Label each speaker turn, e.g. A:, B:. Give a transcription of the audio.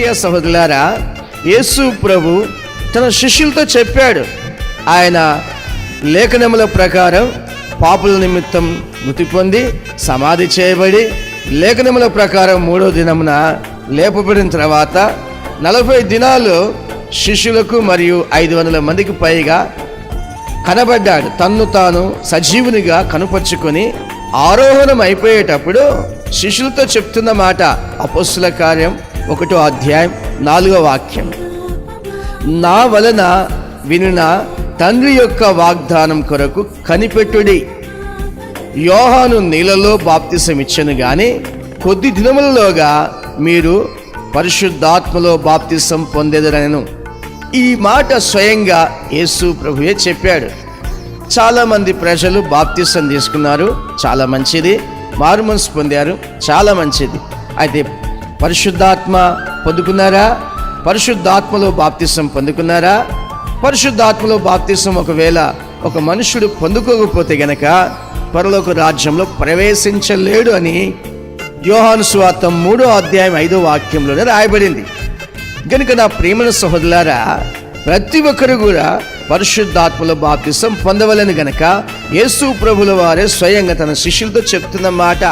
A: ప్రియ సహోదరులారా, యేసు ప్రభు తన శిష్యులతో చెప్పాడు. ఆయన లేఖనముల ప్రకారం పాపుల నిమిత్తం మృతి పొంది సమాధి చేయబడి లేఖనముల ప్రకారం 3వ దినమున లేపబడిన తర్వాత 40 దినాలు శిష్యులకు మరియు 500 మందికి పైగా కనబడ్డాడు. తన్ను తాను సజీవునిగా కనుపరుచుకొని ఆరోహణం అయిపోయేటప్పుడు శిష్యులతో చెప్తున్న మాట అపోస్తుల కార్యం 1వ అధ్యాయం 4వ వాక్యం. నా వలన వినిన తండ్రి యొక్క వాగ్దానం కొరకు కనిపెట్టుడి. యోహాను నీళ్ళలో బాప్తిసం ఇచ్చెను గాని కొద్ది దినములలోగా మీరు పరిశుద్ధాత్మలో బాప్తిసం పొందెదరనెను. ఈ మాట స్వయంగా యేసు ప్రభువే చెప్పాడు. చాలామంది ప్రజలు బాప్తిసం తీసుకున్నారు, చాలా మంచిది. మారు మనసు పొందారు, చాలా మంచిది. అయితే పరిశుద్ధాత్మ పొందుకున్నారా? పరిశుద్ధాత్మలో బాప్తిసం పొందుకున్నారా? పరిశుద్ధాత్మలో బాప్తిసం ఒకవేళ ఒక మనుషుడు పొందుకోకపోతే గనక పరలోక రాజ్యంలో ప్రవేశించలేడు అని యోహాను సువార్త 3వ అధ్యాయం 5వ వాక్యంలోనే రాయబడింది. కనుక నా ప్రియమైన సహోదరులారా, ప్రతి ఒక్కరు కూడా పరిశుద్ధాత్మలో బాప్తిసం పొందవలని గనక యేసు ప్రభుల వారే స్వయంగా తన శిష్యులతో చెప్తున్న మాట.